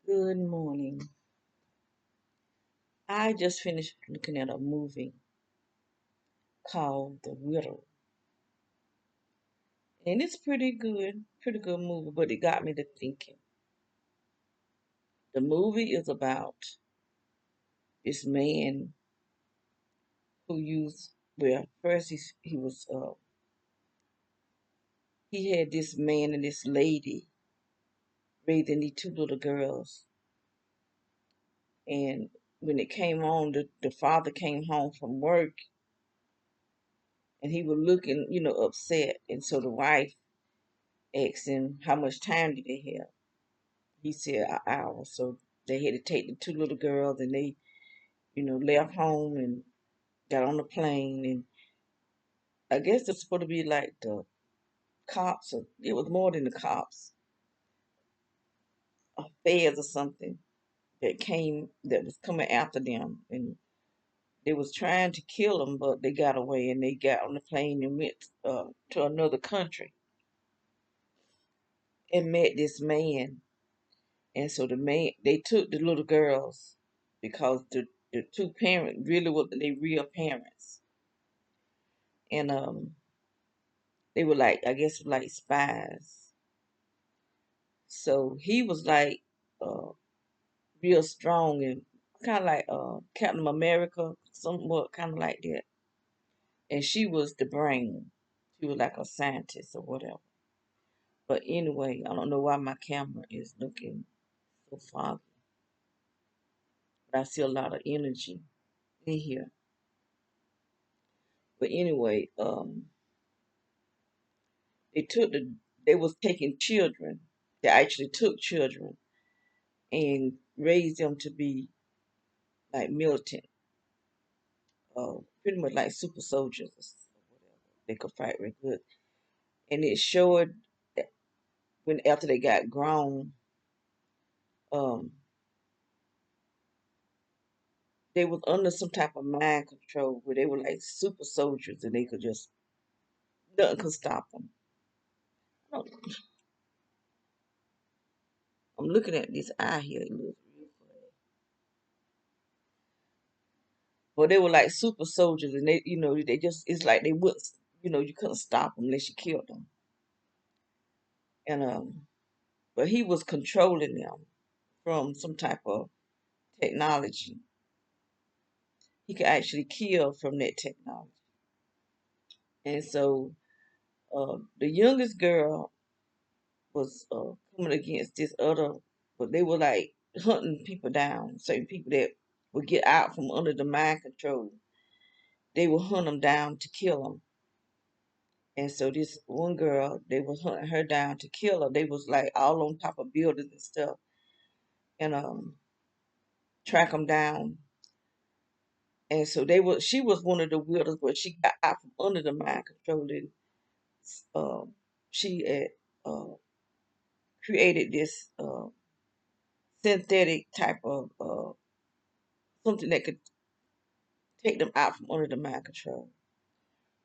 Good morning. I just finished looking at a movie called The Widow, and it's pretty good movie, but it got me to thinking. The movie is about this man who used, well, first he was, he had this man and this lady raising these two little girls, and when it came on, the father came home from work, and he was looking, upset, and so the wife asked him how much time did they have. He said an hour. So they had to take the two little girls and they, left home and got on the plane. And I guess it's supposed to be like the cops, or it was more than the cops, feds or something that was coming after them. And they was trying to kill them, but they got away and they got on the plane and went to another country and met this man. And so the man, they took the little girls because the two parents really were their real parents. And they were like, I guess, like spies. So he was like uh real strong and kind of like Captain America, somewhat kind of like that. And she was the brain. She was like a scientist or whatever. But anyway, I don't know why my camera is looking so foggy, but I see a lot of energy in here. But anyway, they took they was taking children. They actually took children and raised them to be like militant, pretty much like super soldiers or whatever. They could fight real good. And it showed that when after they got grown, um, they was under some type of mind control where they were like super soldiers and they could just nothing could stop them. I'm looking at this eye here. It looks real funny. But they were like super soldiers, and they just it's like they would, you couldn't stop them unless you killed them. And but he was controlling them from some type of technology. He could actually kill from that technology. And so the youngest girl was coming against this other, but they were like hunting people down, certain people that would get out from under the mind control. They would hunt them down to kill them. And so this one girl, they was hunting her down to kill her. They was like all on top of buildings and stuff, and track them down. And so she was one of the wielders, but she got out from under the mind control. And she had created this synthetic type of something that could take them out from under the mind control,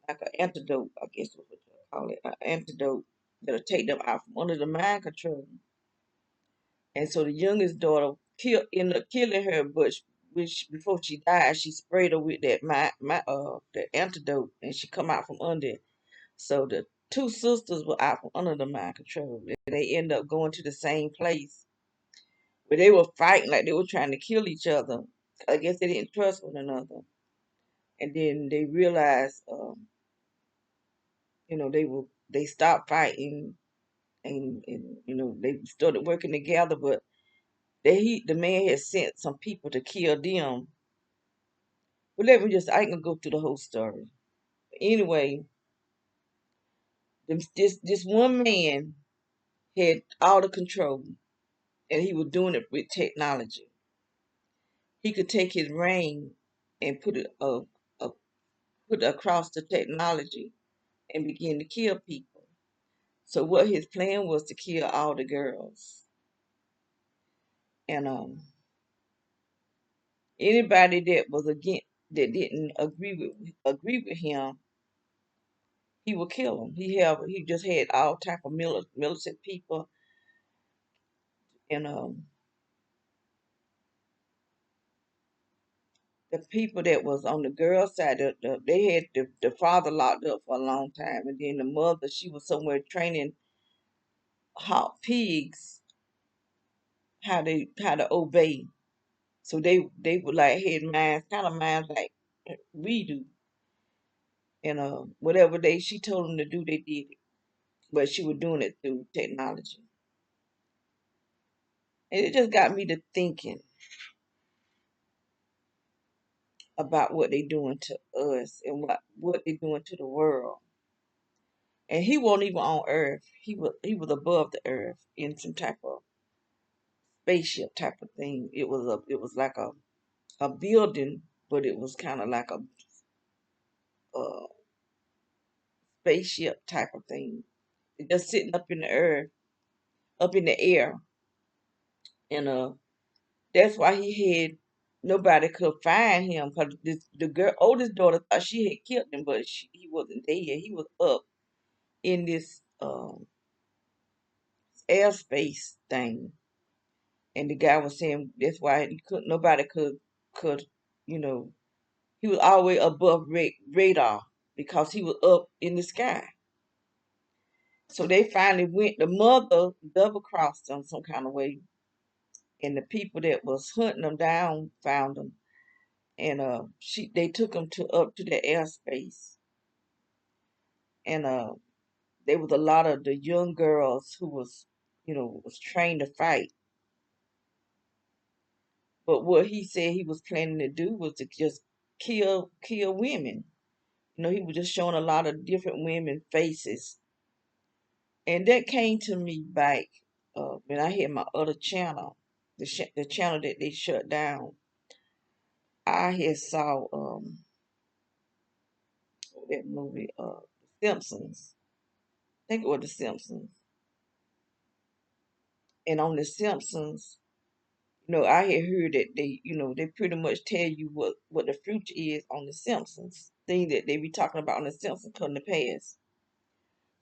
like an antidote, I guess is what you call it, an antidote that'll take them out from under the mind control. And so the youngest daughter ended up killing her, but which before she died, she sprayed her with that the antidote, and she come out from under it. So the two sisters were out from under the mind control. And they end up going to the same place where they were fighting like they were trying to kill each other. I guess they didn't trust one another. And then they realized, they stopped fighting and they started working together. But the man had sent some people to kill them. But let me just, I ain't gonna go through the whole story. Anyway, this one man had all the control, and he was doing it with technology. He could take his ring and uh, put it across the technology and begin to kill people. So what his plan was to kill all the girls, and anybody that was against that didn't agree with him, he would kill them. He just had all type of militant people, and the people that was on the girl side, they had the father locked up for a long time, and then the mother, she was somewhere training hot pigs how to obey. So they would like had minds, kind of minds like we do, and whatever they she told them to do, they did it. But she was doing it through technology, and it just got me to thinking about what they doing to us and what they doing to the world. And he wasn't even on Earth. He was above the Earth in some type of spaceship type of thing. It was like a building, but it was kind of like a spaceship type of thing. It just sitting up in the earth, up in the air, and that's why he had nobody could find him because the girl oldest daughter thought she had killed him, but he wasn't dead. He was up in this airspace thing, and the guy was saying that's why he couldn't. Nobody could you know he was always above radar because he was up in the sky. So they finally went. The mother double crossed them some kind of way, and the people that was hunting them down found them, and they took him to up to the airspace, and there was a lot of the young girls who was trained to fight. But what he said he was planning to do was to just kill women. He was just showing a lot of different women faces, and that came to me back when I had my other channel, the channel that they shut down. I had saw that movie, The Simpsons. I think it was The Simpsons. And on The Simpsons, I had heard that they pretty much tell you what the future is on The Simpsons. Thing that they be talking about on The Simpsons come to pass.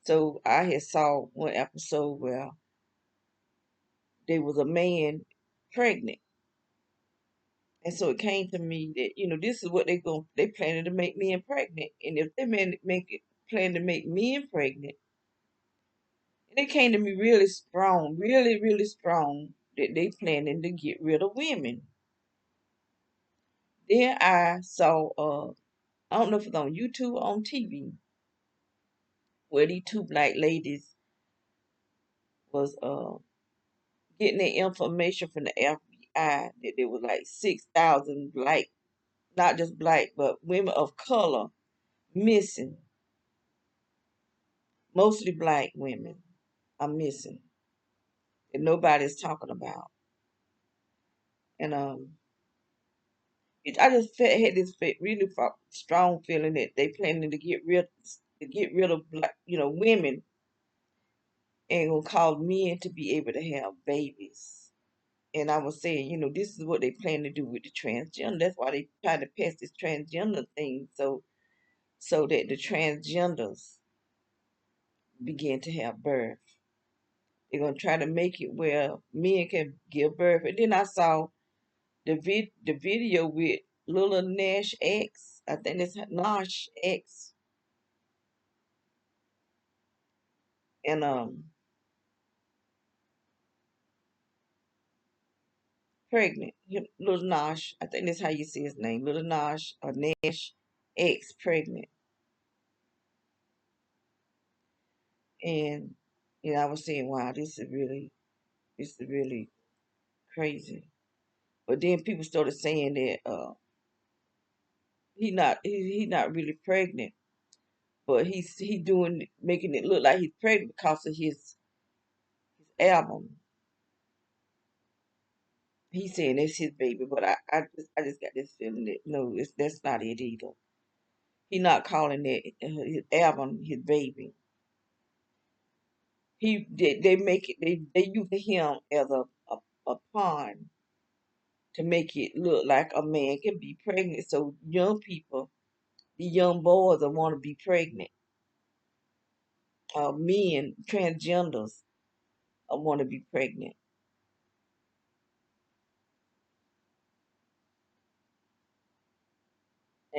So I had saw one episode where there was a man pregnant. And so it came to me that, this is what they planning to make men pregnant. And if they plan to make men pregnant, and it came to me really strong, really, really strong that they planning to get rid of women. Then I saw, I don't know if it's on YouTube or on TV, where these two black ladies was getting their information from the FBI that there was like 6,000 black, not just black, but women of color missing. Mostly black women are missing that nobody's talking about. And I just had this really strong feeling that they planning to get rid of black, women, and gonna cause men to be able to have babies. And I was saying, this is what they plan to do with the transgender. That's why they try to pass this transgender thing, so that the transgenders begin to have birth. They're gonna try to make it where men can give birth. And then I saw the video with little Nash X. I think it's Nash X, and pregnant. Little Nash. I think that's how you say his name. Little Nash or Nash X pregnant. And I was saying, wow, this is really crazy. But then people started saying that he not really pregnant, but he doing making it look like he's pregnant because of his album. He's saying it's his baby, but I just got this feeling that no, that's not it either. He not calling it his album his baby. They make it they use him as a pawn to make it look like a man can be pregnant. So young people, the young boys that want to be pregnant, men, transgenders, want to be pregnant.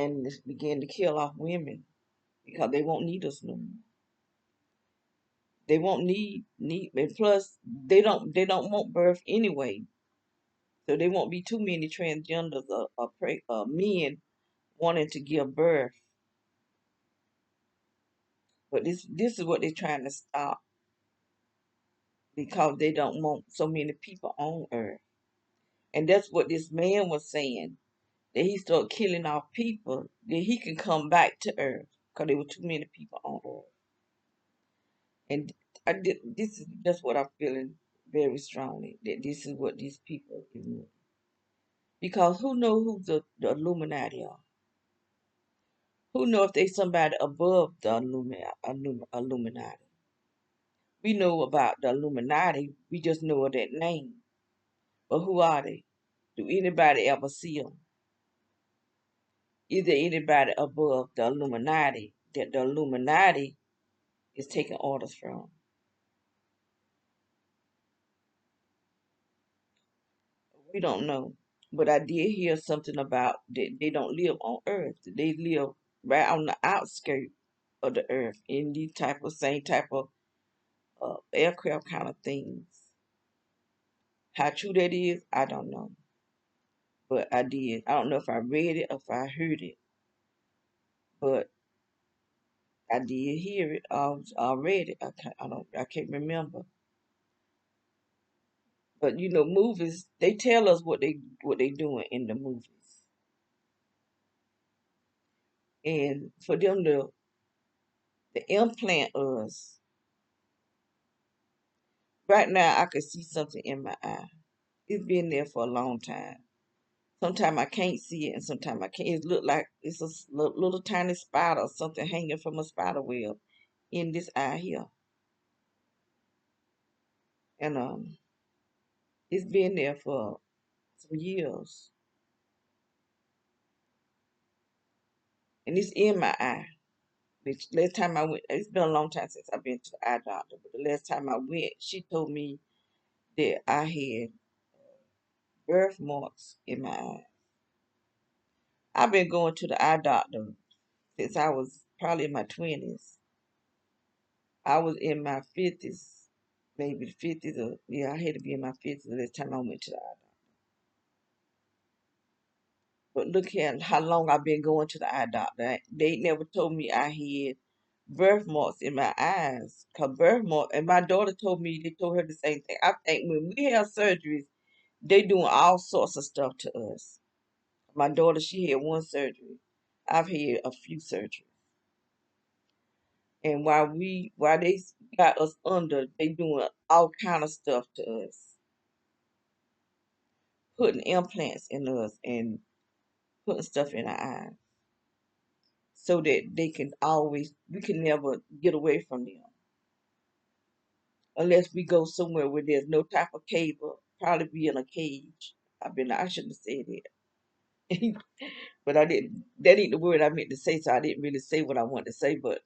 and just begin to kill off women because they won't need us no more. They won't need, and plus they don't want birth anyway, so there won't be too many transgenders or men wanting to give birth. But this is what they're trying to stop because they don't want so many people on Earth, and that's what this man was saying. That he started killing off people, then he can come back to Earth because there were too many people on Earth. And this is just what I'm feeling very strongly, that this is what these people are doing. Because who know who the Illuminati are? Who know if they somebody above the Illuminati? We know about the Illuminati. We just know of that name. But who are they? Do anybody ever see them? Is there anybody above the Illuminati that the Illuminati is taking orders from? We don't know. But I did hear something about that they don't live on Earth. They live right on the outskirts of the Earth in these type of same type of aircraft kind of things. How true that is, I don't know. But I did. I don't know if I read it or if I heard it, but I did hear it. I read it. I can't remember. But you know, movies they tell us what they doing in the movies, and for them to implant us. Right now, I can see something in my eye. It's been there for a long time. Sometimes I can't see it, and sometimes I can. It look like it's a little tiny spider or something hanging from a spider web in this eye here, and it's been there for some years, and it's in my eye. Which last time I went, it's been a long time since I've been to the eye doctor, but the last time I went, she told me that I had birthmarks in my eye. I've been going to the eye doctor since I was probably in my 20s. I was in my 50s, maybe the 50s, or yeah, I had to be in my 50s the last time I went to the eye doctor. But look at how long I've been going to the eye doctor. They never told me I had birthmarks in my eyes. Cause birthmark, and my daughter told me, they told her the same thing. I think when we have surgeries, they doing all sorts of stuff to us. My daughter, she had one surgery. I've had a few surgeries. And while they got us under, they doing all kind of stuff to us, putting implants in us and putting stuff in our eyes, so that we can never get away from them, unless we go somewhere where there's no type of cable. Probably be in a cage. I shouldn't have said it, but I didn't. That ain't the word I meant to say, so I didn't really say what I wanted to say. But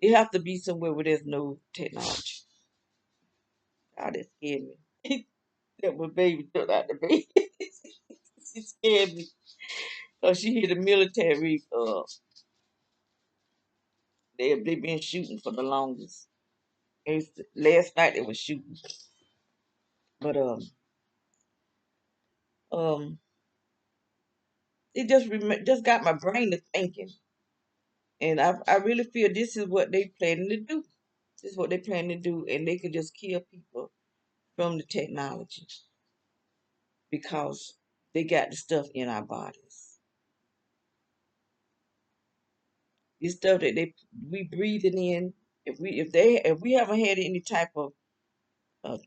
it have to be somewhere where there's no technology. God, that scared me. That my baby took out the baby. She scared me. Cause she hit the military. They been shooting for the longest. Last night they was shooting, but um, it just got my brain to thinking, and I really feel this is what they planning to do. This is what they planning to do, and they could just kill people from the technology because they got the stuff in our bodies. This stuff that we breathing in. If we haven't had any type of uh,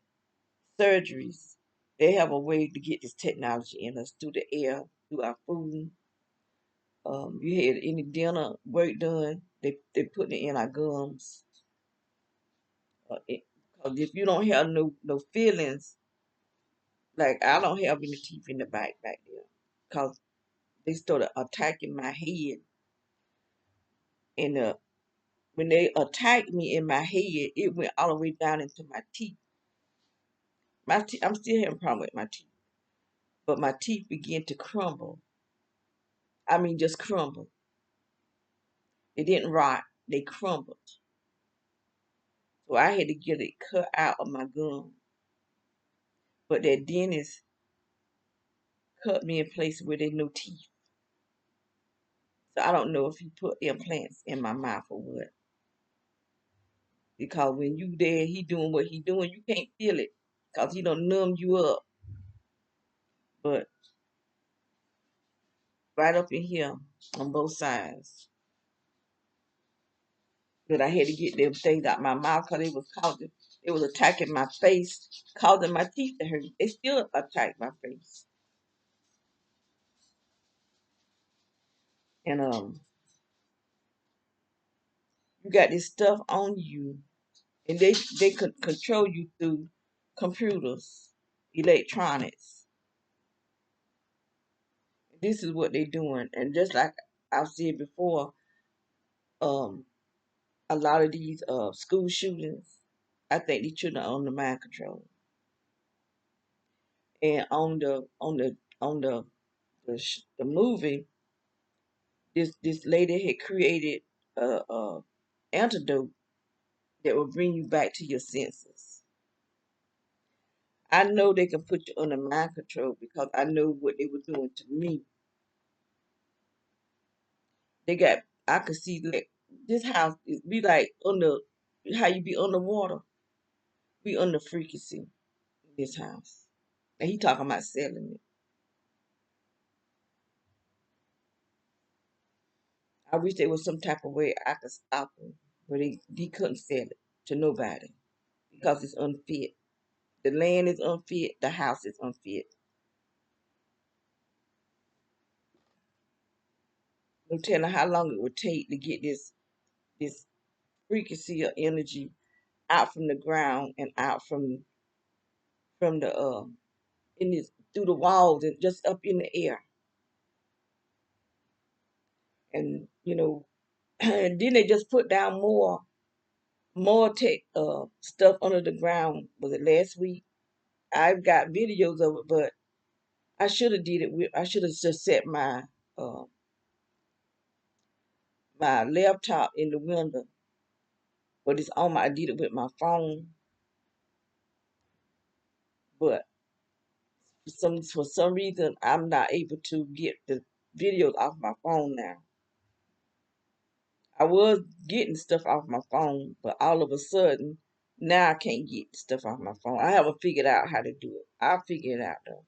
surgeries, they have a way to get this technology in us through the air, through our food. You had any dinner work done, they putting it in our gums. Because if you don't have no feelings, like I don't have any teeth in the back there, because they started attacking my head, and when they attacked me in my head, it went all the way down into my teeth. I'm still having a problem with my teeth, but my teeth began to crumble. I mean, just crumbled. They didn't rot. They crumbled. So I had to get it cut out of my gum. But that dentist cut me in places where there's no teeth. So I don't know if he put implants in my mouth or what. Because when you there, he doing what he doing, you can't feel it. Because he don't numb you up. But right up in here on both sides. But I had to get them things out my mouth because it was attacking my face, causing my teeth to hurt. They still attack my face. And you got this stuff on you, and they could control you through computers, electronics. This is what they're doing, and just like I've said before, um, a lot of these school shootings, I think the children are under mind control, and on the movie, this lady had created a antidote that will bring you back to your senses. I know they can put you under mind control because I know what they were doing to me. I could see like this house is be like under how you be underwater. We under frequency in this house. And he talking about selling it. I wish there was some type of way I could stop him, but he couldn't sell it to nobody because it's unfit. The land is unfit. The house is unfit. No telling how long it would take to get this frequency of energy out from the ground and out from the in this through the walls and just up in the air. And and then they just put down more tech stuff under the ground. Was it last week? I've got videos of it, but I should have did it with I should have just set uh my laptop in the window, but it's on my I did it with my phone. But for some reason I'm not able to get the videos off my phone now. I was getting stuff off my phone, but all of a sudden now I can't get stuff off my phone. I haven't figured out how to do it. I'll figure it out though.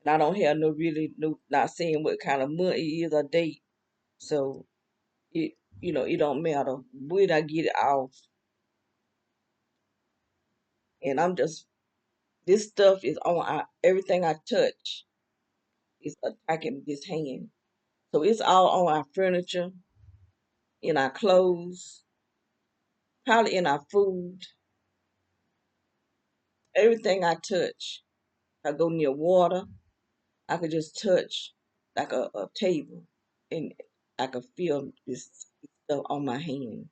And I don't have no not saying what kind of month it is or date. So it don't matter when I get it off. And I'm just this stuff is on everything I touch is attacking this hand. So it's all on our furniture, in our clothes, probably in our food, everything I touch. I go near water, I could just touch like a table and I could feel this stuff on my hand.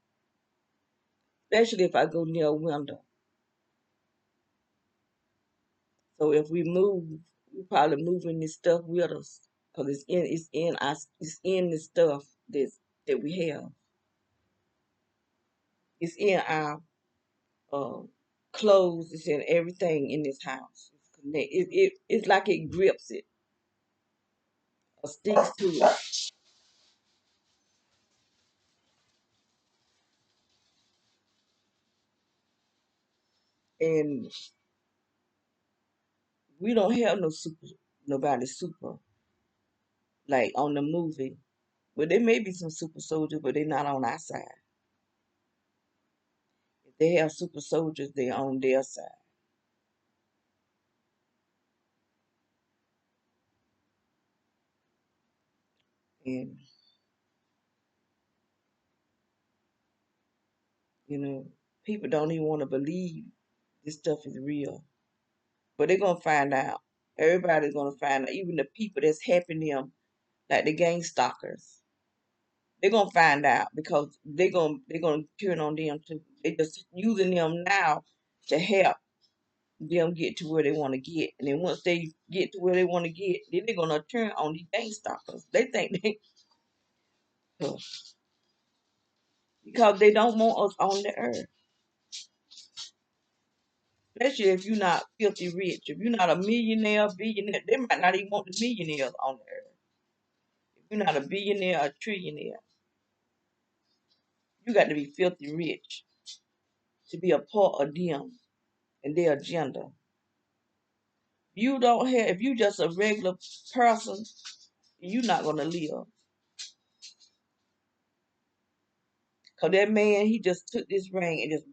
Especially if I go near a window. So if we move, we probably moving this stuff with us. Cause it's in the stuff that we have. It's in our uh, clothes. It's in everything in this house. It's like it grips it or sticks to it. And we don't have nobody super like on the movie. Well, there may be some super soldiers, but they're not on our side. If they have super soldiers, they're on their side. And you know, people don't even want to believe this stuff is real, but they're gonna find out. Everybody's gonna find out. Even the people that's helping them, like the gang stalkers, they're gonna find out because they're gonna turn on them too. They just using them now to help them get to where they want to get. And then once they get to where they want to get, then they're gonna turn on these gang stalkers. They think they because they don't want us on the earth. Especially if you're not filthy rich. If you're not a millionaire, billionaire, they might not even want the millionaires on the earth. If you're not a billionaire, a trillionaire, you got to be filthy rich to be a part of them and their agenda. You don't have, if you just a regular person, you're not gonna live. Cause that man, he just took this ring and just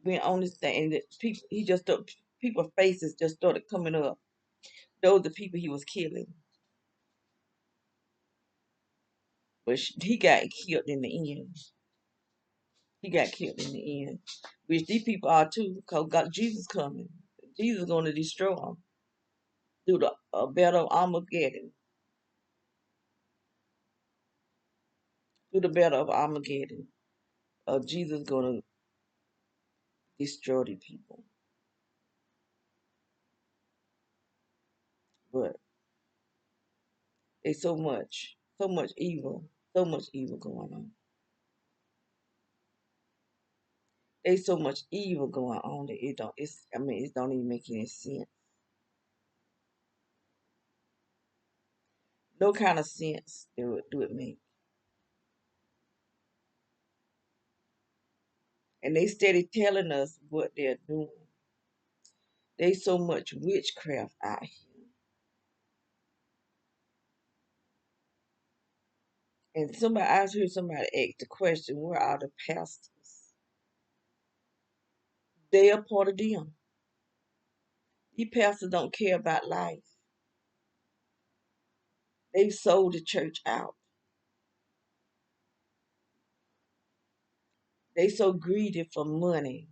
went on this thing, and people, people's faces just started coming up. Those are the people he was killing, but he got killed in the end. He got killed in the end, which these people are too. Cause God, Jesus coming. Jesus is gonna destroy them through the battle of Armageddon. Through the battle of Armageddon, Jesus gonna destroy the people. But there's so much evil, so much evil going on. There's so much evil going on that it don't. It's I mean it don't even make any sense. No kind of sense do it make. And they steady telling us what they're doing. There's so much witchcraft out here. And I heard somebody ask the question, where are the pastors? They are part of them. These pastors don't care about life. They've sold the church out. They so greedy for money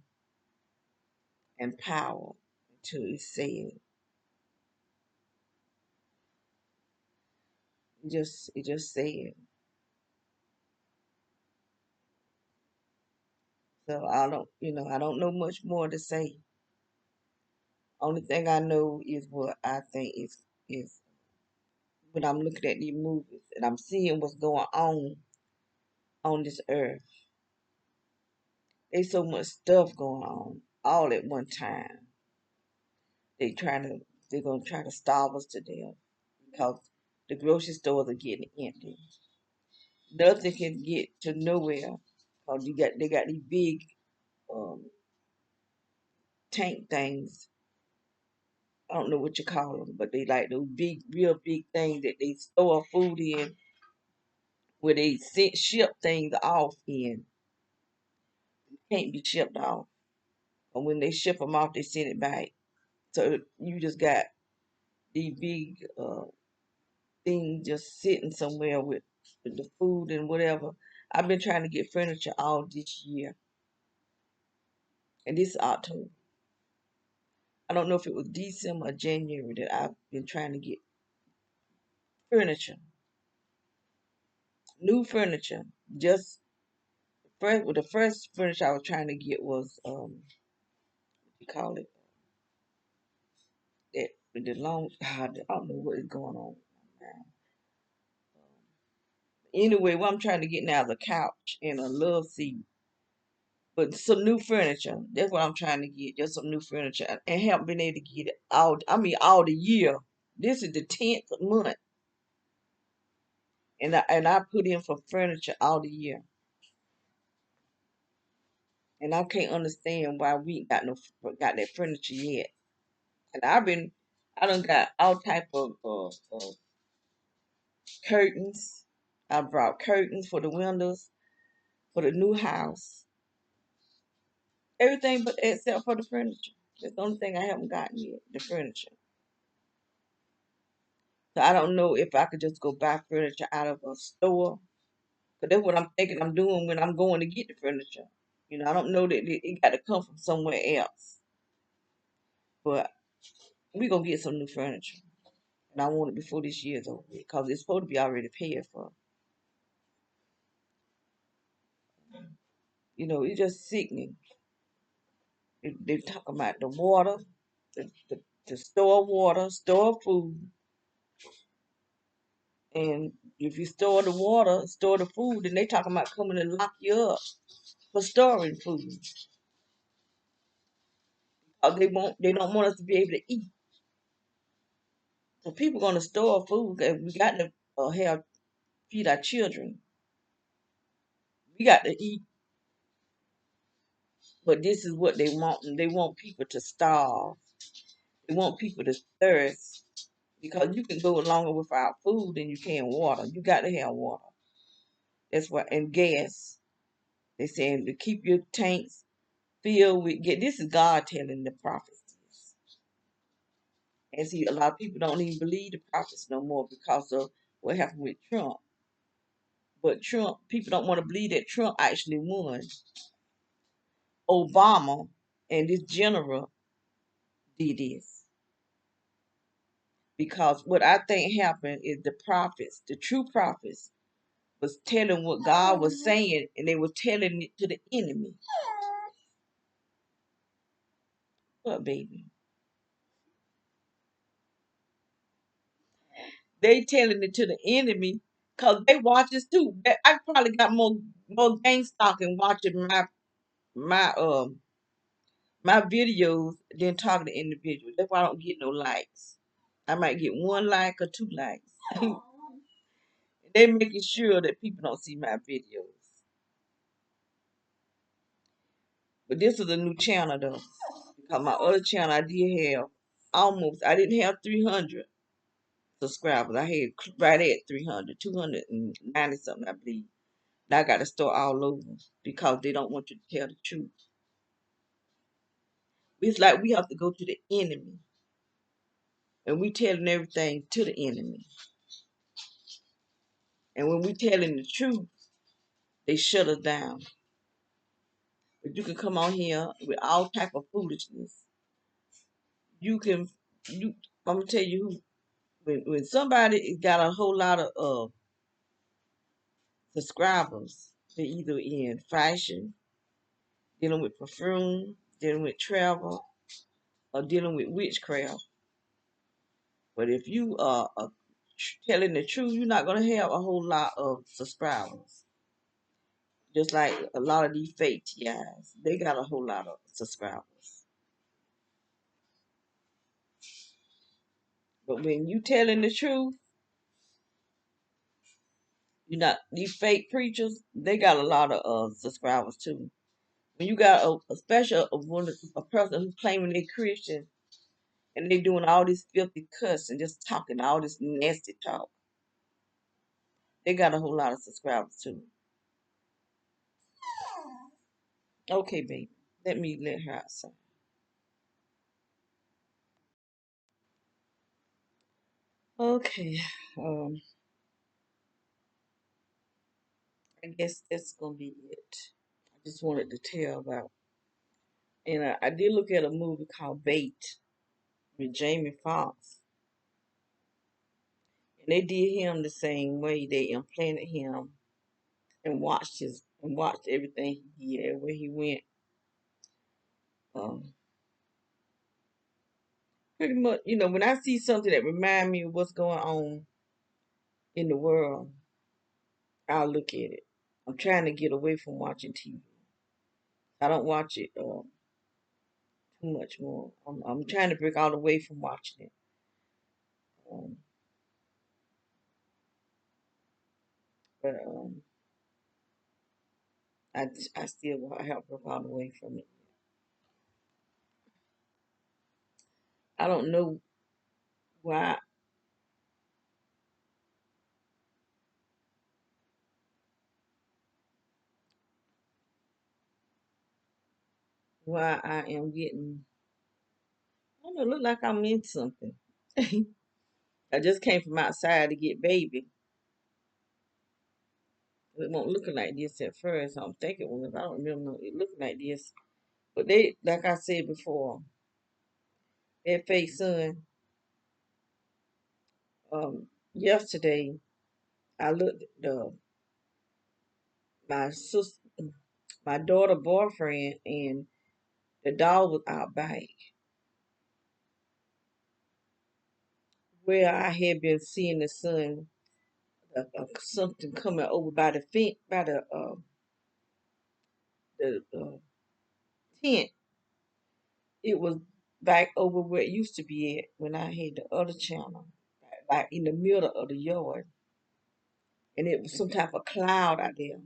and power until it's said. It just said. So I don't know much more to say. Only thing I know is what I think is when I'm looking at these movies and I'm seeing what's going on this earth. There's so much stuff going on all at one time. They trying to they're gonna try to starve us to death because the grocery stores are getting empty. Nothing can get to nowhere because they got these big um, tank things. I don't know what you call them, but they like those big, real big things that they store food in, where they ship things off in. Can't be shipped off. And when they ship them off, they send it back. So you just got these big things just sitting somewhere with the food and whatever. I've been trying to get furniture all this year, and this is October. I don't know if it was December or January that I've been trying to get furniture, new furniture. Just the first furniture I was trying to get was what you call it, that with the long. I don't know what is going on now. Anyway, what I'm trying to get now is a couch and a love seat, but some new furniture. That's what I'm trying to get. Just some new furniture, and haven't been able to get it all. I mean, all the year. This is the 10th month, and I put in for furniture all the year, and I can't understand why we ain't got that furniture yet. And I done got all type of curtains. I brought curtains for the windows for the new house. Everything but except for the furniture. That's the only thing I haven't gotten yet, the furniture. So I don't know if I could just go buy furniture out of a store. Cause that's what I'm thinking I'm doing when I'm going to get the furniture. I don't know that it got to come from somewhere else. But we gonna get some new furniture. And I want it before this year's over because it's supposed to be already paid for. It's just sickening. They talk about the water. to store water, store food, and if you store the water, store the food, then they talking about coming to lock you up for storing food. Because they don't want us to be able to eat. So people gonna store food, and we got to have feed our children. We got to eat, but this is what they want. They want people to starve. They want people to thirst because you can go longer without food than you can water. You got to have water. That's why, and gas. They saying to keep your tanks filled with gas. This is God telling the prophets this. And see, a lot of people don't even believe the prophets no more because of what happened with Trump. But Trump, people don't want to believe that Trump actually won. Obama and this general did this. Because what I think happened is the prophets, the true prophets, was telling what God was saying, and they were telling it to the enemy. What, baby? They telling it to the enemy because they watch this too. I probably got more gang stalking watching my videos than talking to individuals. That's why I don't get no likes. I might get one like or two likes. They making sure that people don't see my videos. But this is a new channel though. Because my other channel I did have I didn't have 300 subscribers. I had right at 300, 290 something, I believe. Now I got to start all over because they don't want you to tell the truth. It's like we have to go to the enemy and we telling everything to the enemy. And when we telling the truth, they shut us down. But you can come on here with all type of foolishness. You can, you. I'm gonna tell you who. When somebody got a whole lot of subscribers, they're either in fashion, dealing with perfume, dealing with travel, or dealing with witchcraft. But if you are telling the truth, you're not gonna have a whole lot of subscribers. Just like a lot of these fake TIs, they got a whole lot of subscribers. But when you telling the truth, you not these fake preachers. They got a lot of subscribers too. When you got a special a person who's claiming they're Christian and they doing all this filthy cussing, just talking all this nasty talk, they got a whole lot of subscribers too. Okay, baby, let her outside. Okay, um, I guess that's gonna be it. I just wanted to tell about, and I did look at a movie called Bait with Jamie Foxx, and they did him the same way. They implanted him and watched everything he did, where he went. Um, Pretty much, when I see something that remind me of what's going on in the world, I'll look at it. I'm trying to get away from watching TV. I don't watch it too much more. I'm trying to break all away from watching it. Um, but I still have broke all away from it. I don't know why I am getting. I don't know. Look like I'm in something. I just came from outside to get baby. It won't looking like this at first. I'm thinking it was. I don't remember it looking like this. But they, like I said before, that fake son. Yesterday I looked at my sister, my daughter boyfriend, and the dog was out back. where I had been seeing the sun, something coming over by the fence, by the tent. It was back over where it used to be at when I had the other channel, like in the middle of the yard, and it was some type of cloud out there.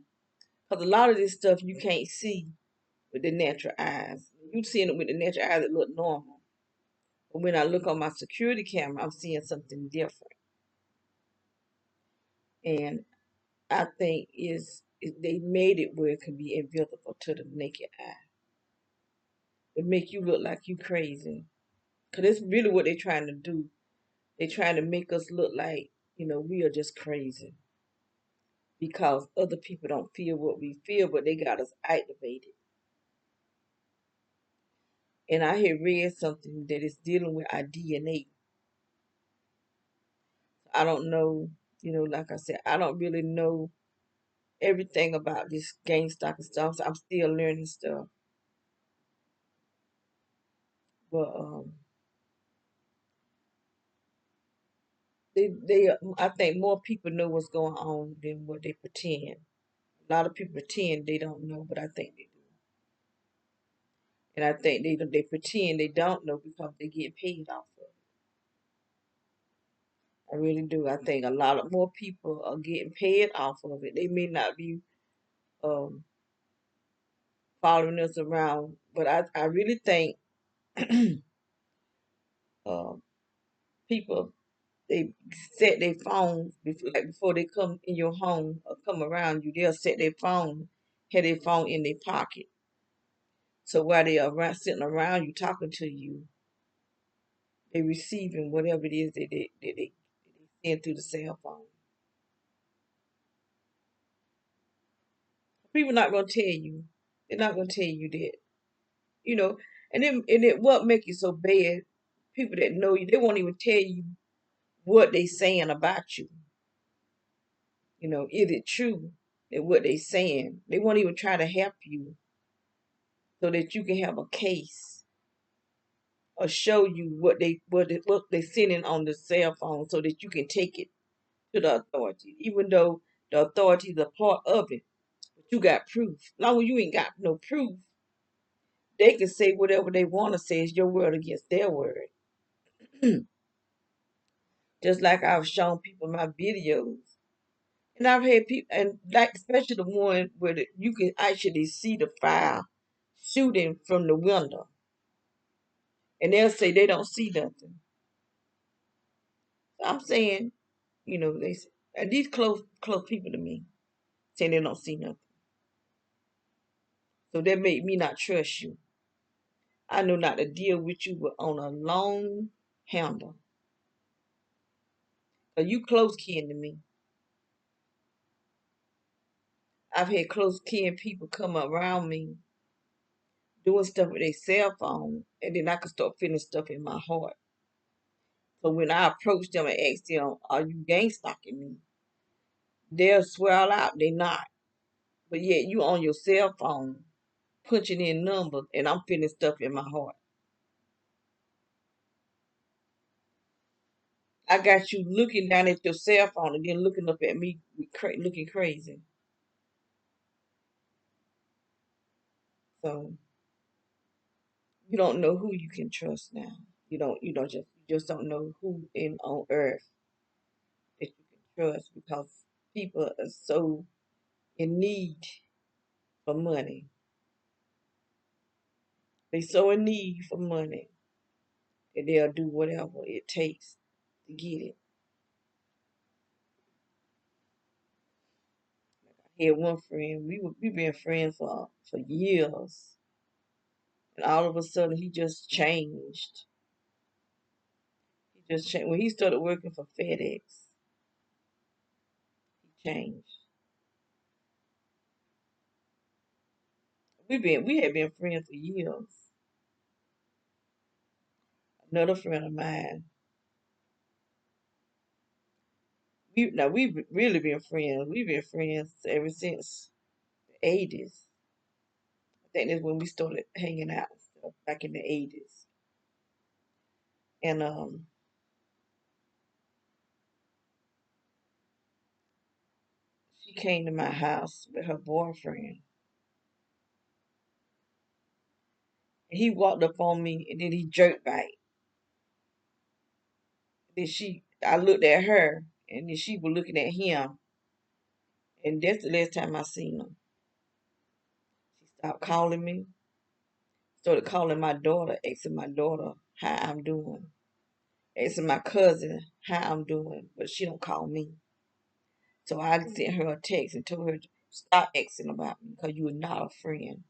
Cause a lot of this stuff you can't see with the natural eyes. You seeing it with the natural eyes, it look normal. But when I look on my security camera, I'm seeing something different. And I think they made it where it can be invisible to the naked eye. It make you look like you crazy. Cause that's really what they're trying to do. They're trying to make us look like, we are just crazy. Because other people don't feel what we feel, but they got us activated. And I had read something that is dealing with our DNA. I don't know, like I said, I don't really know everything about this GameStop and stuff. So I'm still learning stuff. But I think more people know what's going on than what they pretend. A lot of people pretend they don't know, but I think they do. And I think they pretend they don't know because they get paid off of it. I really do. I think a lot of more people are getting paid off of it. They may not be um, following us around, but I really think uh, people they set their phones before they come in your home or come around you. They'll set their phone, have their phone in their pocket. So while they are sitting around you talking to you, they receiving whatever it is that they send through the cell phone. People not gonna tell you. They're not gonna tell you that. You know, and then what make it so bad? People that know you, they won't even tell you what they saying about you. Is it true that what they saying? They won't even try to help you so that you can have a case or show you what they sending on the cell phone so that you can take it to the authorities. Even though the authorities are part of it, but you got proof. As long as you ain't got no proof, they can say whatever they want to say. It's your word against their word. Just like I've shown people my videos. And I've had people, and like especially the one where you can actually see the fire shooting from the window, and they'll say they don't see nothing. So I'm saying, and these close people to me saying they don't see nothing. So that made me not trust you. I know not to deal with you on a long handle. Cause you close kin to me. I've had close kin people come around me doing stuff with their cell phone, and then I could start feeling stuff in my heart. So when I approach them and ask them, "Are you gang stalking me?" They'll swell out they not. But yet you on your cell phone punching in numbers, and I'm feeling stuff in my heart. I got you looking down at your cell phone and then looking up at me looking crazy. So you don't know who you can trust now. You just don't know who in on earth that you can trust because people are so in need for money. They so in need for money that they'll do whatever it takes to get it. I had one friend, we been friends for years, and all of a sudden he just changed. He just changed when he started working for FedEx. He changed. We had been friends for years. Another friend of mine, we've really been friends. We've been friends ever since the 80s. I think that's when we started hanging out and stuff back in the 80s. And came to my house with her boyfriend. And he walked up on me and then he jerked back. I looked at her and then she was looking at him. And that's the last time I seen her. She stopped calling me, started calling my daughter, asking my daughter how I'm doing, asking my cousin how I'm doing, but she don't call me. So I sent her a text and told her to stop asking about me because you are not a friend.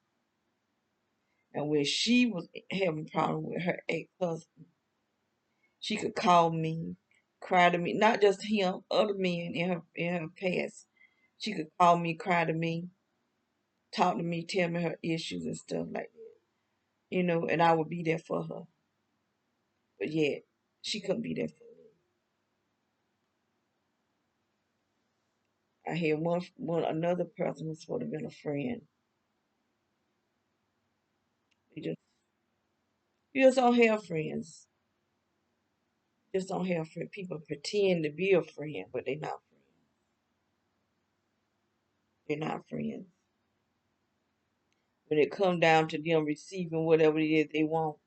And when she was having a problem with her ex-husband, she could call me, cry to me, not just him, other men in her past. She could call me, cry to me, talk to me, tell me her issues and stuff like that. And I would be there for her. But yet, she couldn't be there for me. I had another person who's supposed to have been a friend. You just, you just don't have friends. Just don't have friends. People pretend to be a friend, but they're not friends. They're not friends. When it come down to them receiving whatever it is they want.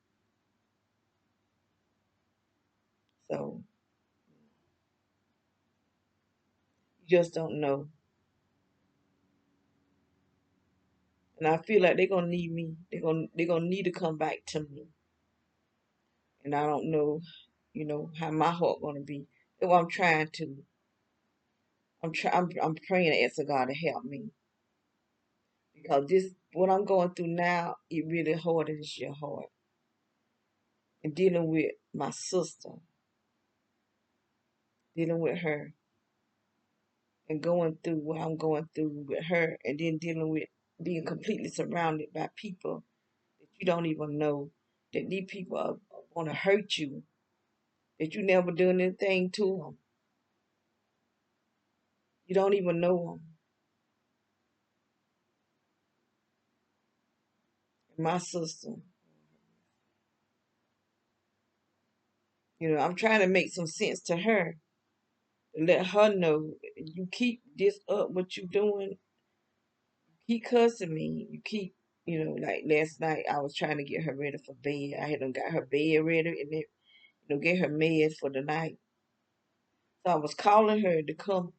So you just don't know. And I feel like they're gonna need me. They're gonna need to come back to me. And I don't know, how my heart gonna be. That's what I'm trying to. I'm praying and asking God to help me. Because this what I'm going through now, it really hardens your heart. And dealing with my sister, dealing with her, and going through what I'm going through with her, and then dealing with being completely surrounded by people that you don't even know, that these people want to hurt you, that you never done anything to them. You don't even know them. My sister, I'm trying to make some sense to her, to let her know you keep this up, what you doing, keep cussing me. You keep, like last night, I was trying to get her ready for bed. I had done got her bed ready and then, get her meds for the night. So I was calling her to come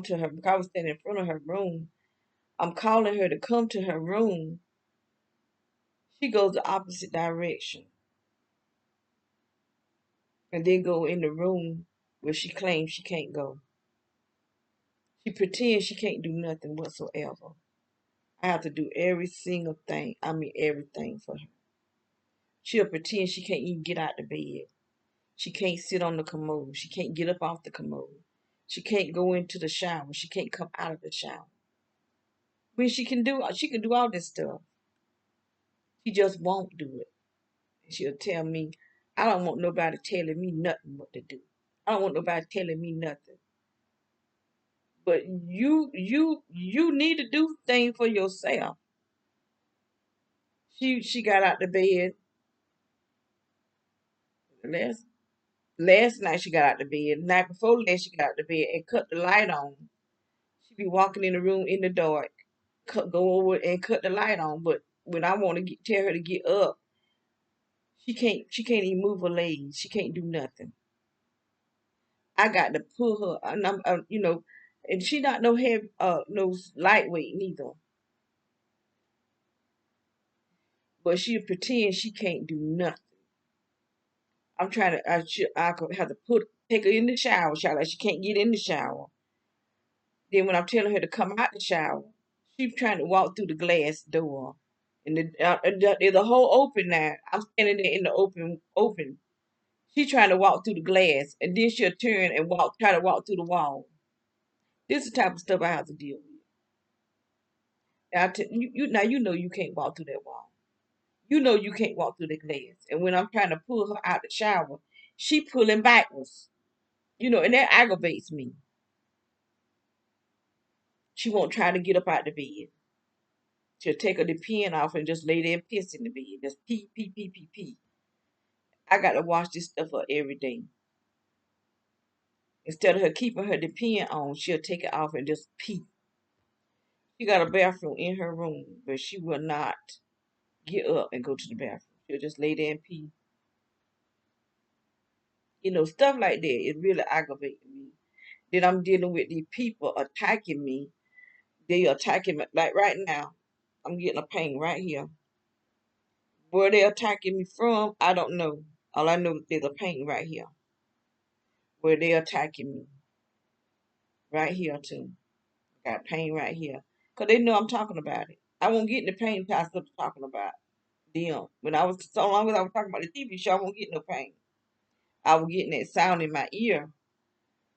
to her because I was standing in front of her room. I'm calling her to come to her room. She goes the opposite direction and then go in the room where she claims she can't go. She pretends she can't do nothing whatsoever. I have to do every single thing. I mean everything for her. She'll pretend she can't even get out the bed. She can't sit on the commode. She can't get up off the commode. She can't go into the shower. She can't come out of the shower. When she can do all this stuff. She just won't do it. She'll tell me, I don't want nobody telling me nothing what to do. I don't want nobody telling me nothing. But you need to do things for yourself. She got out the bed last last night. She got out the bed. The night before last, she got out the bed and cut the light on. She be walking in the room in the dark, go over and cut the light on. But when I want to tell her to get up, she can't. She can't even move her legs. She can't do nothing. I got to pull her, and and she not no heavy, no lightweight neither. But she pretend she can't do nothing. I'm trying to. I could have to take her in the shower. Like she can't get in the shower. Then when I'm telling her to come out the shower, she's trying to walk through the glass door, and there's a hole open now. I'm standing there in the open. She's trying to walk through the glass, and then she'll turn and try to walk through the wall. This is the type of stuff I have to deal with. Now you know you can't walk through that wall. You know you can't walk through the glass. And when I'm trying to pull her out the shower, she pulling backwards. And that aggravates me. She won't try to get up out the bed. She'll take her the pen off and just lay there and piss in the bed. Just pee, pee, pee, pee, pee. I got to wash this stuff up every day. Instead of her keeping her the pen on, she'll take it off and just pee. She got a bathroom in her room, but she will not get up and go to the bathroom. She'll just lay there and pee. Stuff like that. It really aggravates me. Then I'm dealing with these people attacking me. They attacking me. Like right now, I'm getting a pain right here. Where they attacking me from, I don't know. All I know is there's a pain right here. Where they attacking me. Right here too. Got pain right here. Because they know I'm talking about it. I won't get in the pain until I start talking about them. When I was, so long as I was talking about the TV show, I won't get no pain. I was getting that sound in my ear,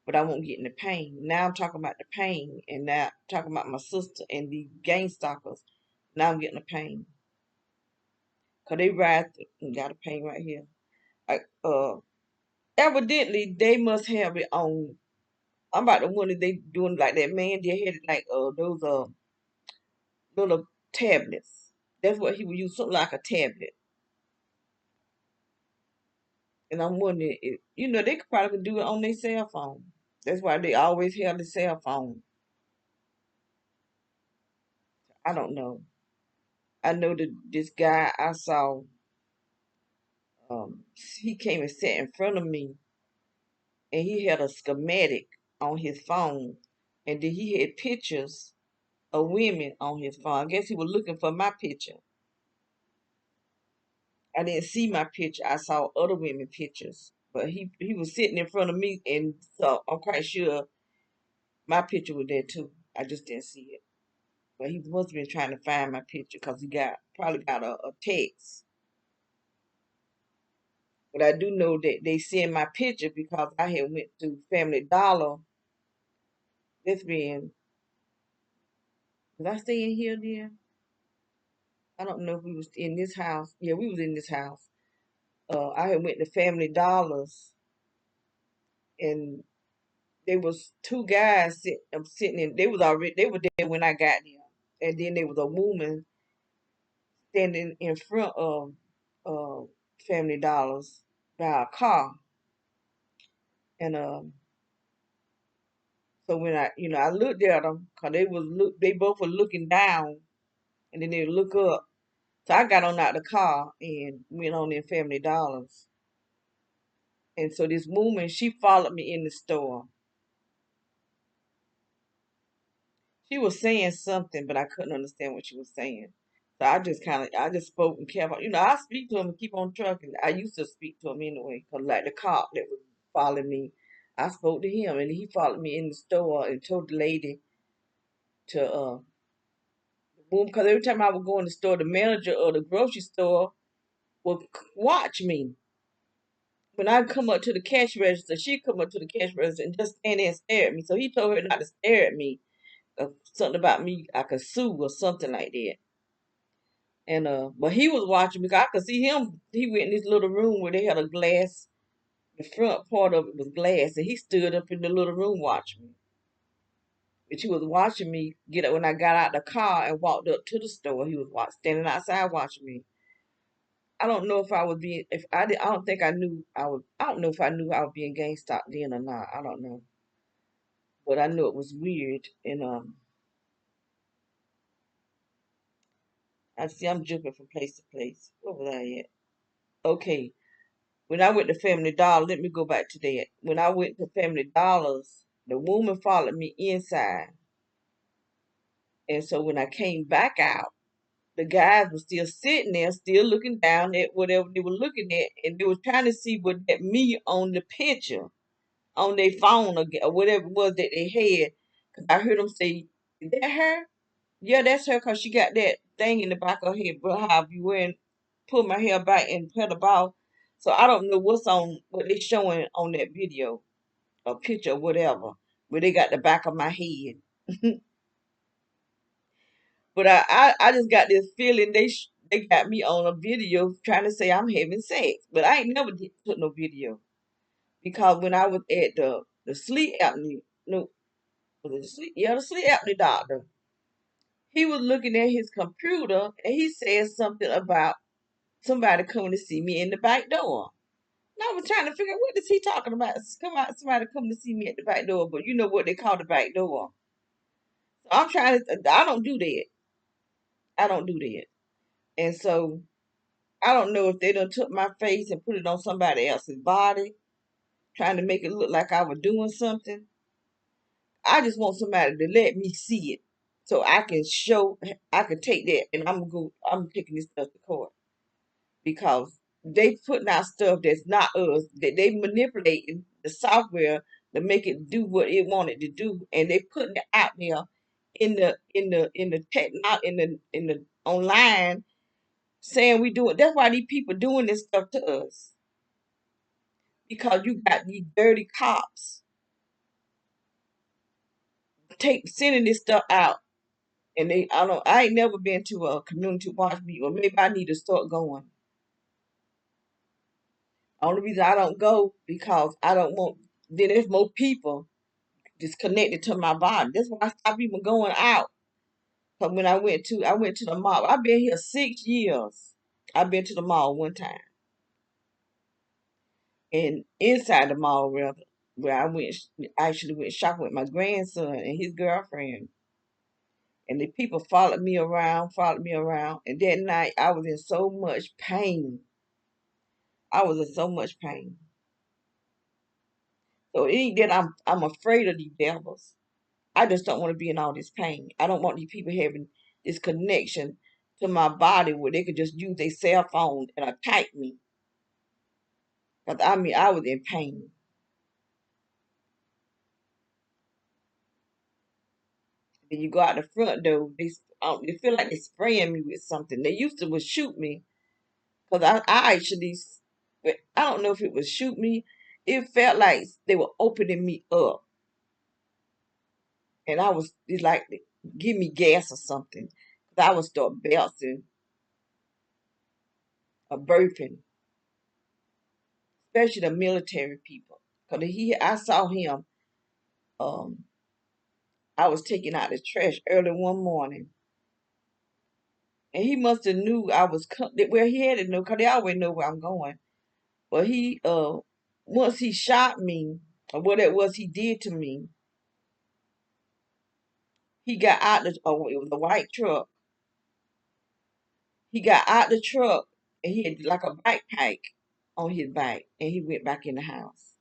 but I won't get in the pain. Now I'm talking about the pain, and now I'm talking about my sister and the gang stalkers. Now I'm getting the pain. Because they writhed and got a pain right here. Like, evidently, they must have it on. I'm about the one that they doing like that man. They had like those little tablets. That's what he would use, something like a tablet. And I'm wondering, if, they could probably do it on their cell phone. That's why they always have the cell phone. I don't know. I know that this guy I saw, he came and sat in front of me, and he had a schematic on his phone, and then he had pictures of women on his phone. I guess he was looking for my picture. I didn't see my picture. I saw other women pictures, but he was sitting in front of me, and so I'm quite sure my picture was there too. I just didn't see it. But he must have been trying to find my picture because he probably got a text. But I do know that they sent my picture because I had went to Family Dollar. This being, was I staying here then? I don't know if we was in this house. Yeah, we was in this house. I had went to Family Dollars, and there was two guys sitting in. They were there when I got there, and then there was a woman standing in front of uh, Family Dollars by a car, and so when I looked at them, cause they both were looking down, and then they look up. So I got on out the car and went on in Family Dollars, and so this woman, she followed me in the store. She was saying something, but I couldn't understand what she was saying. So I just spoke and kept on. I speak to him and keep on trucking. I used to speak to him anyway, cause like the cop that was following me, I spoke to him, and he followed me in the store and told the lady to boom, because every time I would go in the store, the manager of the grocery store would watch me. When I come up to the cash register, she'd come up to the cash register and just stand there and stare at me. So he told her not to stare at me. Something about me I could sue or something like that. And but he was watching me 'cause I could see him. He went in this little room where they had a glass. The front part of it was glass, and he stood up in the little room watching me. But he was watching me get up when I got out the car and walked up to the store. He was standing outside watching me. I don't know if I was being, if I did, I don't think I knew I was, I don't know if I knew I was being gang stalked then or not. I don't know. But I knew it was weird. And I see I'm jumping from place to place. Where was I at? Okay. When I went to Family Dollar, let me go back to that. When I went to Family Dollars, the woman followed me inside. And so when I came back out, the guys were still sitting there, still looking down at whatever they were looking at, and they were trying to see what that me on the picture on their phone or whatever it was that they had. 'Cause I heard them say, "Is that her?" Yeah, that's her, 'cause she got that thing in the back of her head. But how you wearing, pull my hair back and put the ball. So I don't know what they showing on that video, a picture or whatever, where they got the back of my head. But I just got this feeling they got me on a video trying to say I'm having sex, but I ain't never took no video because when I was at the sleep apnea, no, was it the sleep? Yeah, the sleep apnea doctor. He was looking at his computer and he said something about somebody coming to see me in the back door. And I was trying to figure out what is he talking about? Come out, somebody coming to see me at the back door, but you know what they call the back door. So I'm trying to. I don't do that. I don't do that. And so I don't know if they done took my face and put it on somebody else's body, trying to make it look like I was doing something. I just want somebody to let me see it, so I can show. I can take that, and I'm gonna go. I'm taking this stuff to court because they putting out stuff that's not us. That they manipulating the software to make it do what it wanted to do, and they putting it out there in the in the online saying we do it. That's why these people doing this stuff to us because you got these dirty cops take sending this stuff out. And I ain't never been to a community watch meeting. Or maybe I need to start going. Only reason I don't go because I don't want then there's more people disconnected to my body. That's why I stop even going out. Cause when I went to the mall. I've been here 6 years. I've been to the mall one time. And inside the mall rather, where I actually went shopping with my grandson and his girlfriend. And the people followed me around. And that night I was in so much pain. I was in so much pain. So it ain't that I'm afraid of these devils. I just don't want to be in all this pain. I don't want these people having this connection to my body where they could just use their cell phone and attack me. Cause I mean I was in pain. Then you go out the front door, they feel like they're spraying me with something. They used to would shoot me because I actually, I don't know if it was shoot me. It felt like they were opening me up, and it's like give me gas or something. 'Cause I would start bouncing or burping, especially the military people. Cause I saw him. Um, I was taking out the trash early one morning, and he must have knew I was well. He had to know, cause they always know where I'm going. But once he shot me, or what it was he did to me, he got out it was a white truck. He got out the truck and he had like a backpack on his back and he went back in the house.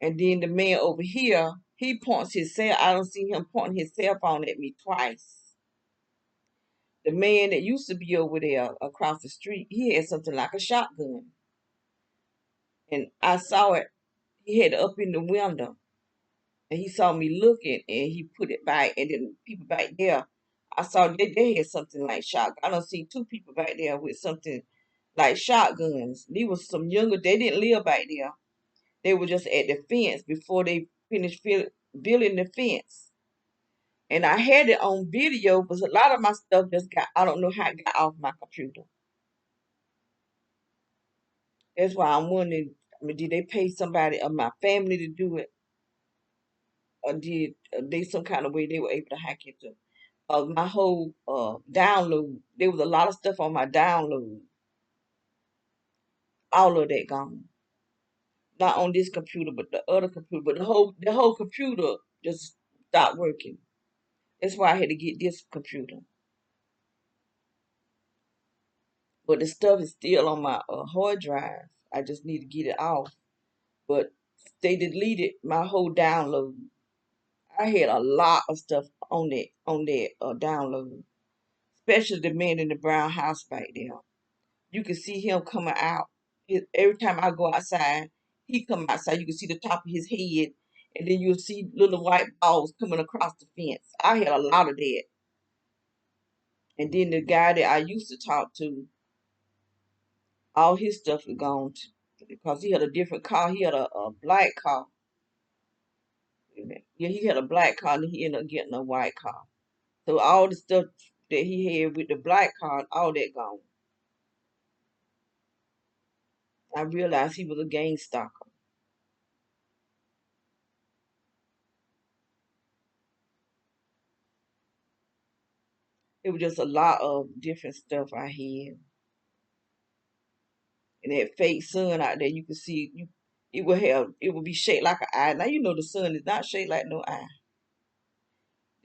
And then the man over here, I don't see him pointing his cell phone at me twice. The man that used to be over there across the street, he had something like a shotgun. And I saw it, he had it up in the window. And he saw me looking and he put it back. And then people back there, I saw they had something like shotgun. I don't see two people back there with something like shotguns. These was some younger, they didn't live back there. They were just at the fence before they finished building the fence. And I had it on video, but a lot of my stuff I don't know how it got off my computer. That's why I'm wondering, I mean, did they pay somebody of my family to do it? Or did they some kind of way they were able to hack into my whole download? There was a lot of stuff on my download. All of that gone. Not on this computer, but the other computer. But the whole computer just stopped working. That's why I had to get this computer. But the stuff is still on my hard drive. I just need to get it off. But they deleted my whole download. I had a lot of stuff on that download, especially the man in the brown house back there. You can see him coming out. Every time I go outside, he come outside. You can see the top of his head, and then you'll see little white balls coming across the fence. I had a lot of that. And then the guy that I used to talk to, all his stuff is gone because he had a different car. He had a black car. Yeah, he had a black car, and he ended up getting a white car. So all the stuff that he had with the black car, all that gone. I realized he was a gang stalker. It was just a lot of different stuff I had. And that fake sun out there, you could see it would be shaped like an eye. Now you know the sun is not shaped like no eye.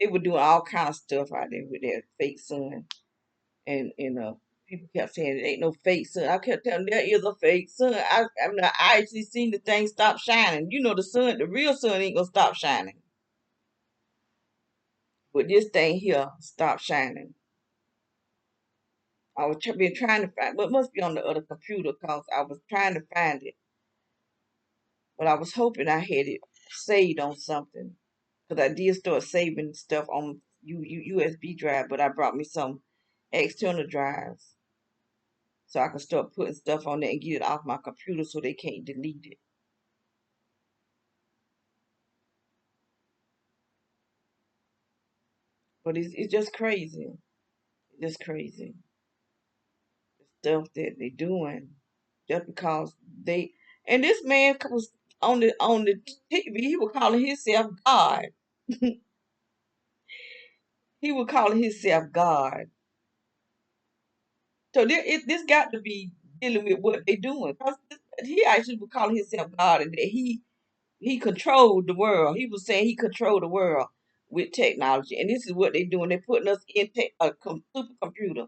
They were doing all kind of stuff out there with their fake sun, and people kept saying it ain't no fake sun. I kept telling them there is a fake sun. I actually seen the thing stop shining. You know the sun, the real sun ain't gonna stop shining, but this thing here stopped shining. I was been trying to find, but it must be on the other computer because I was trying to find it, but I was hoping I had it saved on something because I did start saving stuff on USB drive, but I brought me some external drives so I can start putting stuff on there and get it off my computer so they can't delete it. But it's just crazy. It's just crazy. The stuff that they're doing just because they and this man was on the TV. He was calling himself God. He was calling himself God. So this got to be dealing with what they doing. 'Cause he actually was calling himself God, and that he controlled the world. He was saying he controlled the world with technology, and this is what they doing. They're putting us in supercomputer.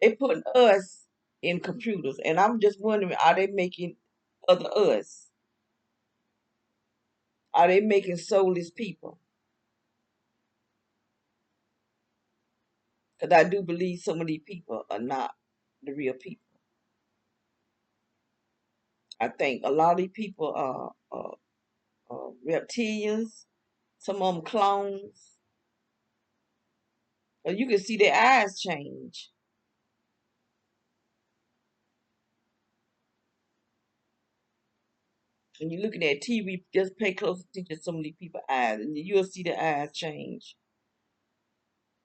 They putting us in computers, and I'm just wondering, are they making other us? Are they making soulless people? Because I do believe some of these people are not the real people. I think a lot of these people are reptilians. Some of them clones. Or you can see their eyes change. When you're looking at TV, just pay close attention to some of these people's eyes, and you'll see their eyes change.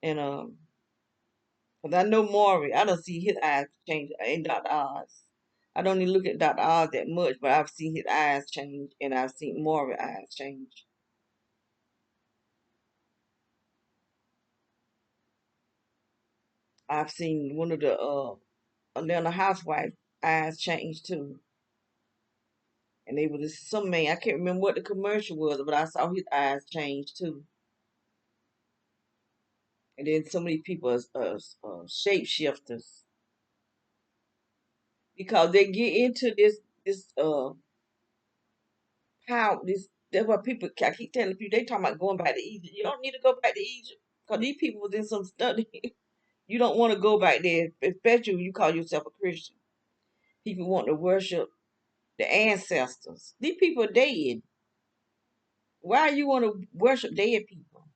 And 'cause I know Maury, I don't see his eyes change in Dr. Oz. I don't even look at Dr. Oz that much, but I've seen his eyes change, and I've seen Maury's eyes change. I've seen one of the Atlanta housewife eyes change too. And they was some man, I can't remember what the commercial was, but I saw his eyes change too. And then so many people are shapeshifters because they get into this power. That's what people. I keep telling people they talking about going back to Egypt. You don't need to go back to Egypt because these people was in some study. You don't want to go back there, especially when you call yourself a Christian. People want to worship the ancestors. These people are dead. Why you want to worship dead people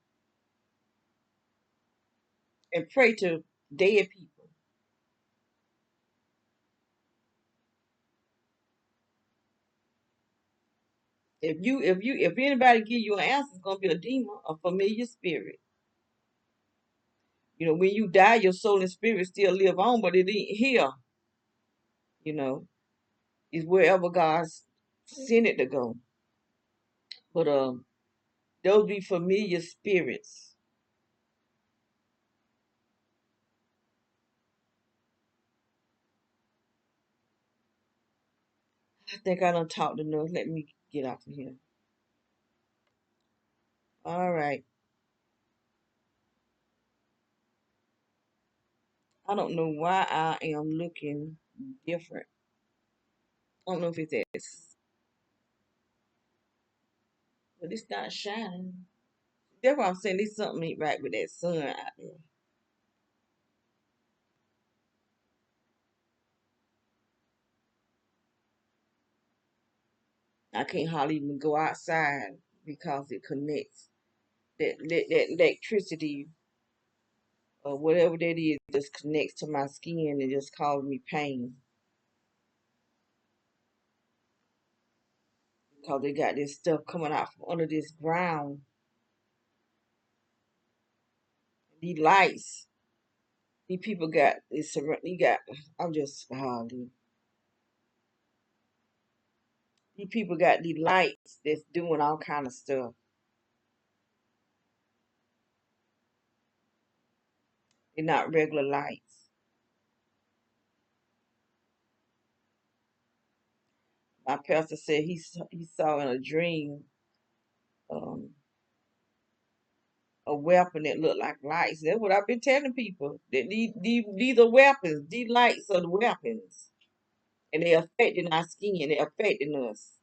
and pray to dead people? If anybody give you an answer, it's gonna be a demon, a familiar spirit. You know, when you die, your soul and spirit still live on, but it ain't here. You know, it's wherever God sent it to go. But those be familiar spirits. I think I done talked enough. Let me get off of here. All right. I don't know why I am looking different. I don't know if it's that, but it's not shining. That's why I'm saying there's something ain't right with that sun out there. I can't hardly even go outside because it connects. That electricity or whatever that is just connects to my skin and just causes me pain because they got this stuff coming out from under this ground. These lights, these people got this. You got. I'm just these people got these lights that's doing all kind of stuff. They're not regular lights. My pastor said he saw in a dream um, a weapon that look like lights. That's what I've been telling people. That these are weapons. These lights are the weapons. And they're affecting our skin. They're affecting us,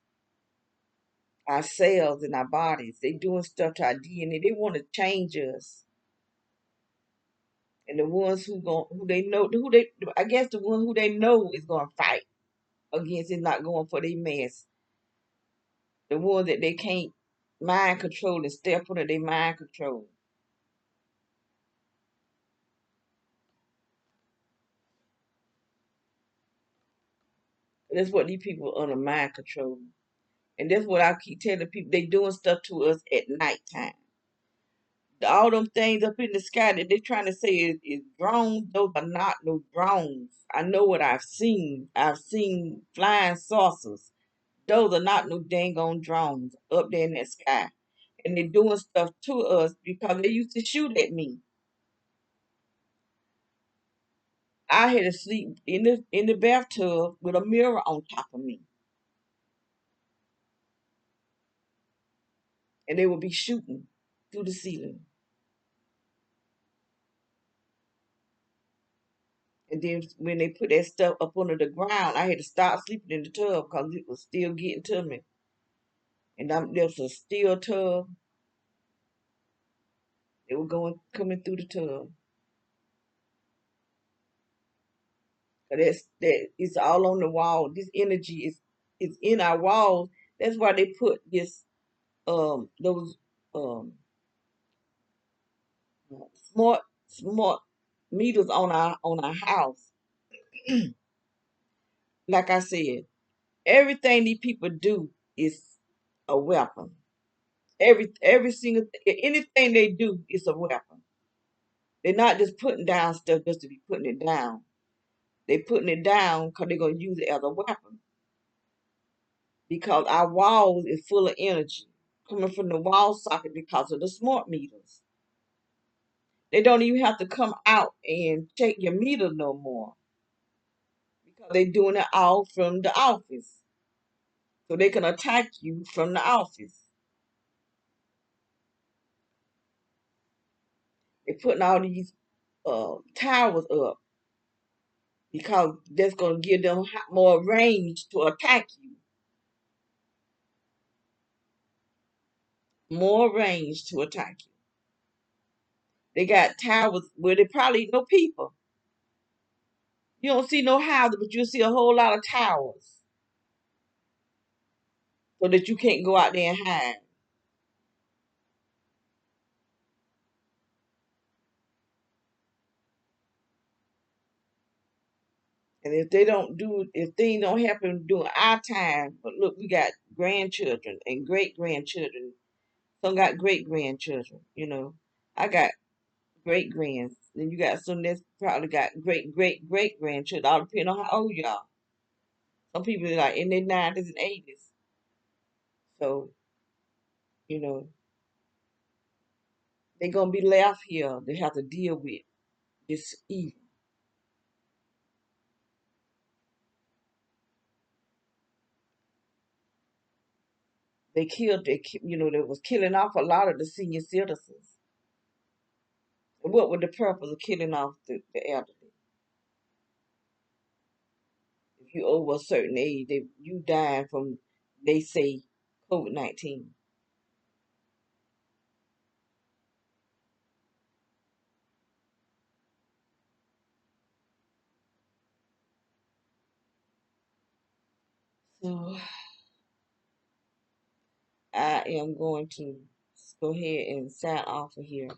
our cells and our bodies. They doing stuff to our DNA. They want to change us. And the ones who they know, I guess the one who they know is gonna fight against is not going for their mess. The ones that they can't mind control and step under their mind control. That's what these people under mind control. And that's what I keep telling people. They doing stuff to us at nighttime. All them things up in the sky that they're trying to say is drones, those are not no drones. I know what I've seen. I've seen flying saucers. Those are not no dang on drones up there in that sky. And they're doing stuff to us because they used to shoot at me. I had to sleep in the bathtub with a mirror on top of me. And they would be shooting through the ceiling. And then when they put that stuff up under the ground, I had to stop sleeping in the tub because it was still getting to me. And there was a steel tub. They were coming through the tub. That it's all on the wall. This energy is in our walls. That's why they put this those um smart meters on our house. Like I said, everything these people do is a weapon. Every single anything they do is a weapon. They're not just putting down stuff just to be putting it down. They're putting it down because they're gonna use it as a weapon. Because our walls is full of energy coming from the wall socket because of the smart meters. They don't even have to come out and check your meter no more because they're doing it all from the office. So they can attack you from the office. They're putting all these towers up because that's going to give them more range to attack you. More range to attack you. They got towers where there probably no people. You don't see no houses, but you see a whole lot of towers so that you can't go out there and hide. And if things don't happen during our time, but look, we got grandchildren and great grandchildren. Some got great grandchildren, you know. I got great grands. Then you got some that's probably got great grandchildren, all depending on how old y'all. Some people are like in their 90s and 80s. So, you know, they're gonna be left here. They have to deal with this evil. They was killing off a lot of the senior citizens. And what was the purpose of killing off the elderly? If you over a certain age, you dying from, they say, COVID-19. So I am going to go ahead and sign off of here.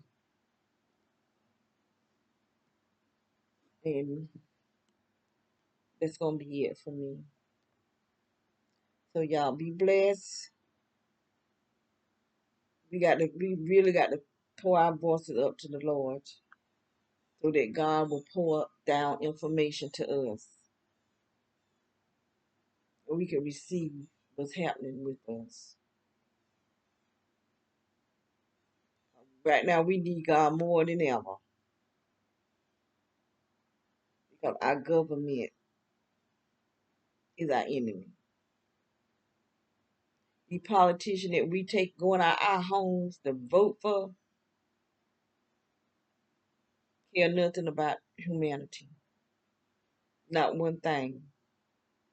And that's gonna be it for me. So y'all be blessed. We really got to pour our voices up to the Lord so that God will pour down information to us and we can receive what's happening with us. Right now we need God more than ever because our government is our enemy. The politician that we take going out our homes to vote for, care nothing about humanity. Not one thing.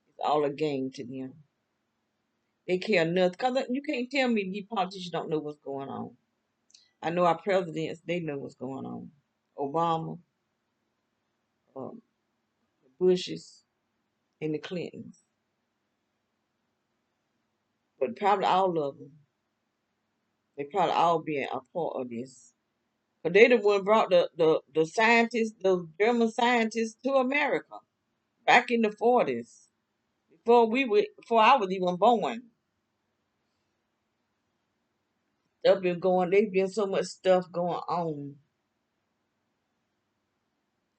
It's all a game to them. They care nothing. Because you can't tell me these politicians don't know what's going on. I know our presidents, they know what's going on. Obama, um, the Bushes, and the Clintons. But probably all of them. They probably all being a part of this. But they the one brought the scientists, the German scientists to America back in the 40s. Before I was even born. There's been so much stuff going on.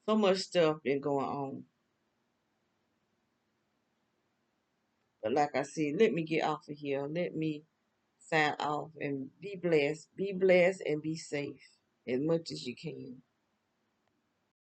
So much stuff been going on. But like I said, let me get off of here. Let me sign off and be blessed. Be blessed and be safe as much as you can.